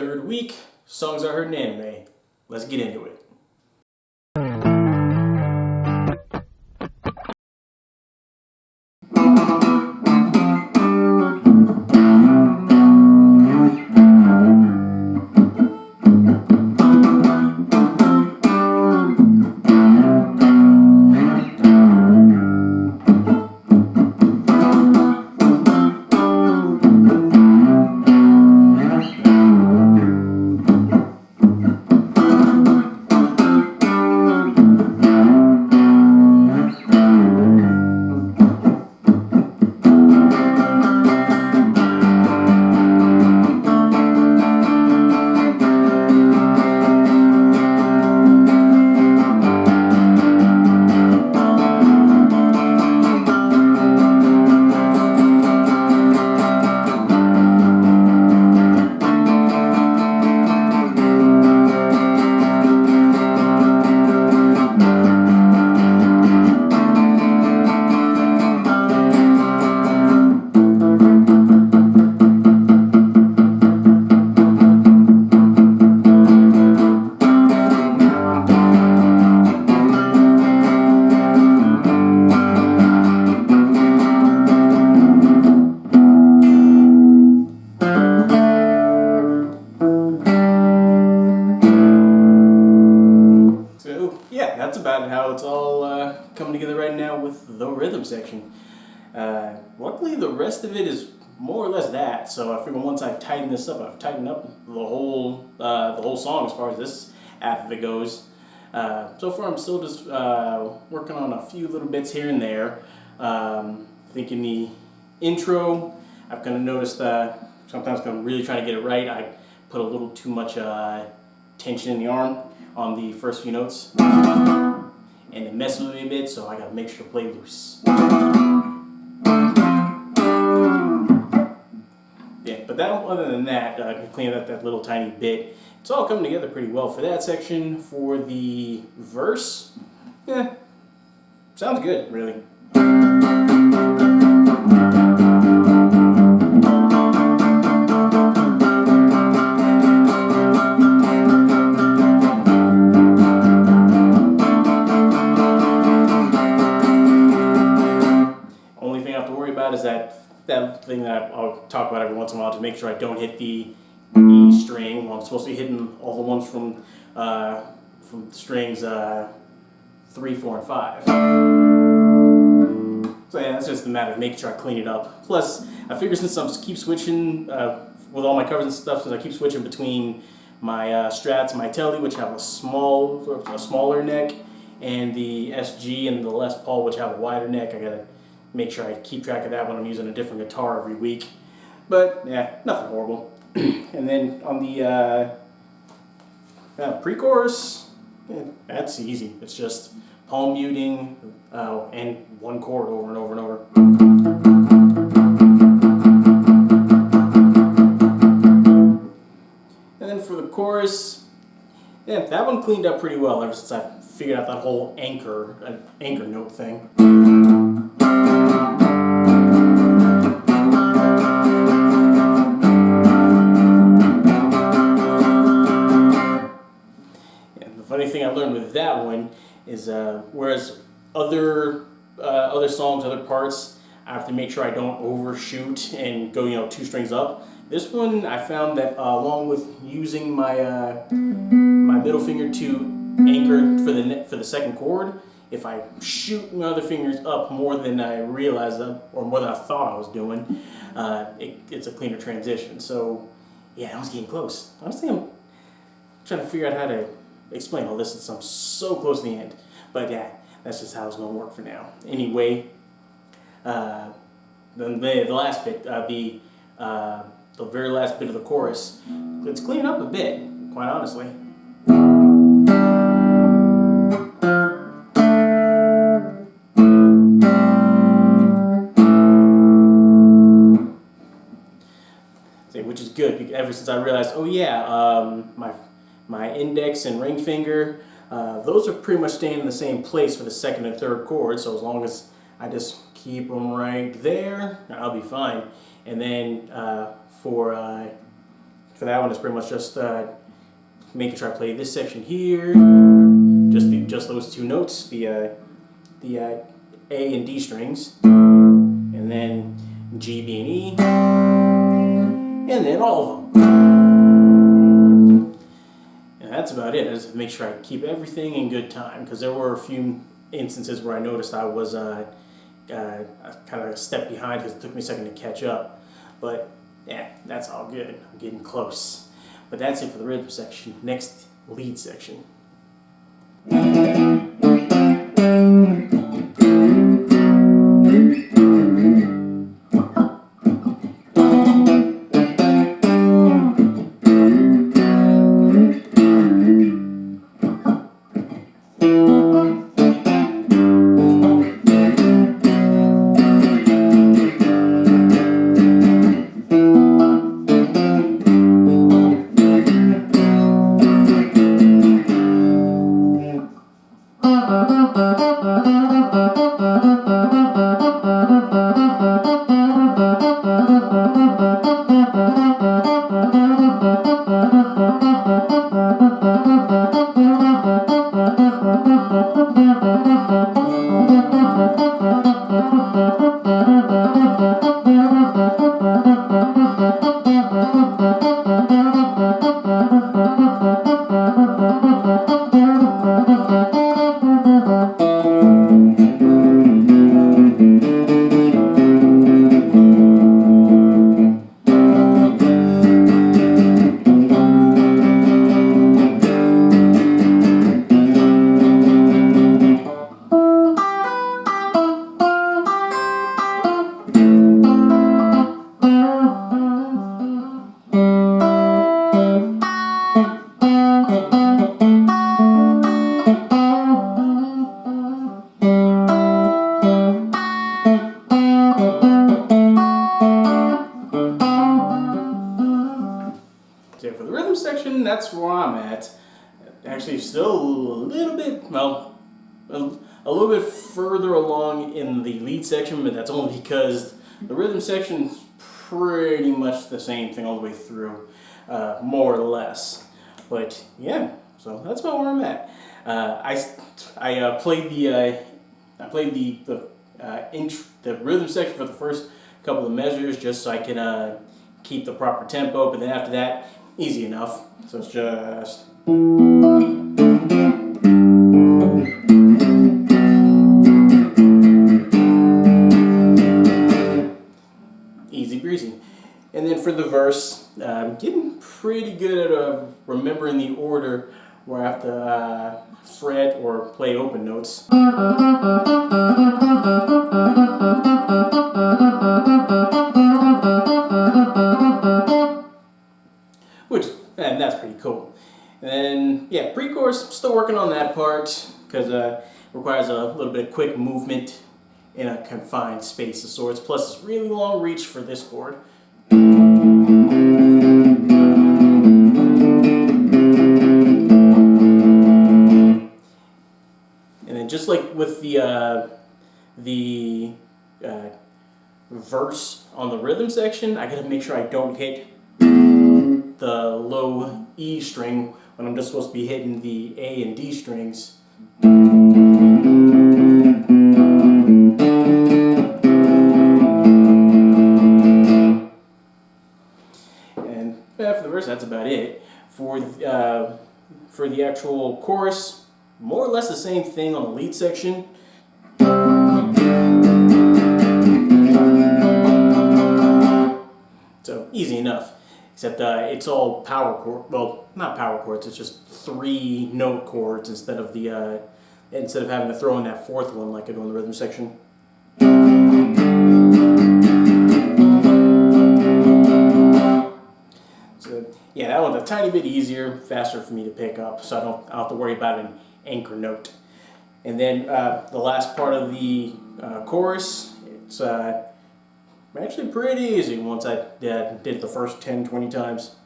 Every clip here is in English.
Third week, songs I heard in anime. Let's get into it. That's about how it's all coming together right now with the rhythm section. Luckily, the rest of it is more or less that. So I figure once I've tightened this up, I've tightened up the whole song as far as this half of it goes. So far, I'm still just working on a few little bits here and there. I think in the intro, I've kind of noticed sometimes when I'm really trying to get it right, I put a little too much tension in the arm on the first few notes, and it messes with me a bit, so I gotta make sure to play loose. Yeah, but other than that, cleaning up that little tiny bit, it's all coming together pretty well for that section. For the verse, sounds good, really. Is that thing that I'll talk about every once in a while to make sure I don't hit the E string. Well, I'm supposed to be hitting all the ones from strings 3, 4, and 5. So yeah, that's just a matter of making sure I clean it up. Plus, I figure since I keep switching with all my covers and stuff, since I keep switching between my Strats and my Telly, which have a smaller neck, and the SG and the Les Paul, which have a wider neck, I gotta make sure I keep track of that when I'm using a different guitar every week. But yeah, nothing horrible. And then on the pre-chorus, that's easy. It's just palm muting and one chord over and over and over. And then for the chorus, yeah, that one cleaned up pretty well ever since I figured out that whole anchor note thing. Funny thing I learned with that one is whereas other songs, other parts, I have to make sure I don't overshoot and go 2 strings up. This one I found that along with using my my middle finger to anchor for the second chord, if I shoot my other fingers up more than I realized or more than I thought I was doing, it's a cleaner transition. So yeah, I was getting close. Honestly, I'm trying to figure out how to explain all this since I'm so close to the end. But yeah, that's just how it's going to work for now. Anyway, then the last bit, the very last bit of the chorus, let's clean it up a bit, quite honestly. Which is good, ever since I realized, oh yeah, my index and ring finger, those are pretty much staying in the same place for the second and third chord, so as long as I just keep them right there, I'll be fine. And then for for that one, it's pretty much just making sure I play this section here, just those two notes, the A and D strings, and then G, B, and E, and then all of them. And that's about it. I just have to make sure I keep everything in good time, because there were a few instances where I noticed I was kind of a step behind because it took me a second to catch up. But yeah, that's all good. I'm getting close. But that's it for the rhythm section. Next, lead section. So for the rhythm section, that's where I'm at. Actually, still a little bit, well, a little bit further along in the lead section, but that's only because the rhythm section is pretty much the same thing all the way through, more or less. But yeah, so that's about where I'm at. I played the rhythm section for the first couple of measures just so I can keep the proper tempo, but then after that, easy enough. So it's just easy breezy. And then for the verse, I'm getting pretty good at remembering the order where I have to fret or play open notes. And that's pretty cool. And then, yeah, pre-chorus, still working on that part because it requires a little bit of quick movement in a confined space of sorts. Plus, it's really long reach for this chord. And then, just like with the verse on the rhythm section, I gotta make sure I don't hit the low E string when I'm just supposed to be hitting the A and D strings. And for the verse, that's about it. For the actual chorus, more or less the same thing on the lead section. So easy enough. Except it's all power chord. Well, not power chords. It's just 3 note chords instead of having to throw in that 4th one like I do in the rhythm section. So yeah, that one's a tiny bit easier, faster for me to pick up, so I don't have to worry about an anchor note. And then the last part of the chorus, it's actually pretty easy once I did it the first 10-20 times.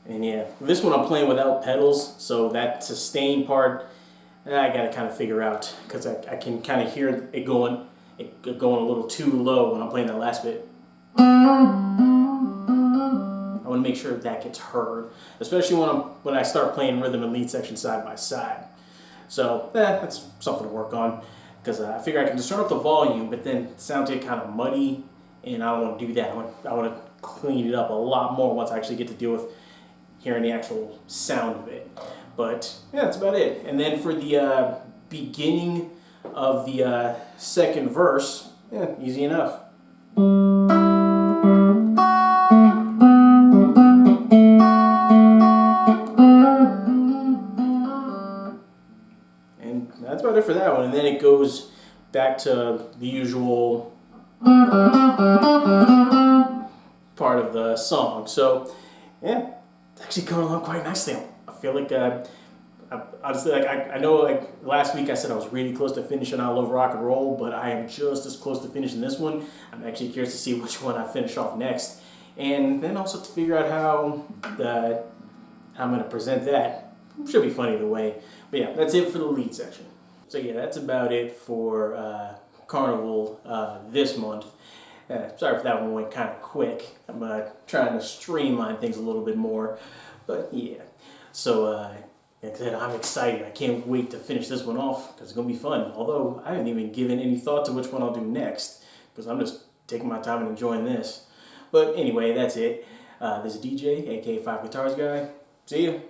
And yeah, this one I'm playing without pedals, so that sustain part I gotta kind of figure out, because I can kind of hear it going a little too low when I'm playing that last bit. I want to make sure that gets heard, especially when I start playing rhythm and lead section side by side. So that's something to work on, because I figure I can just turn up the volume, but then it sounds get kind of muddy, and I don't want to do that. I want to clean it up a lot more once I actually get to deal with hearing the actual sound of it. But yeah, that's about it. And then for the beginning of the second verse, yeah, easy enough. And that's about it for that one. And then it goes back to the usual part of the song. So yeah, it's actually going along quite nicely. I feel like honestly, like I know, like last week I said I was really close to finishing I Love Rock and Roll, but I am just as close to finishing this one. I'm actually curious to see which one I finish off next, and then also to figure out how I'm going to present that. Should be fun either way. But yeah, that's it for the lead section. So yeah, that's about it for Carnival this month. Sorry if that one went kind of quick. I'm trying to streamline things a little bit more, but yeah. So like I said, I'm excited. I can't wait to finish this one off because it's gonna be fun. Although I haven't even given any thought to which one I'll do next, because I'm just taking my time and enjoying this. But anyway, that's it. This is DJ, aka 5 Guitars Guy. See you.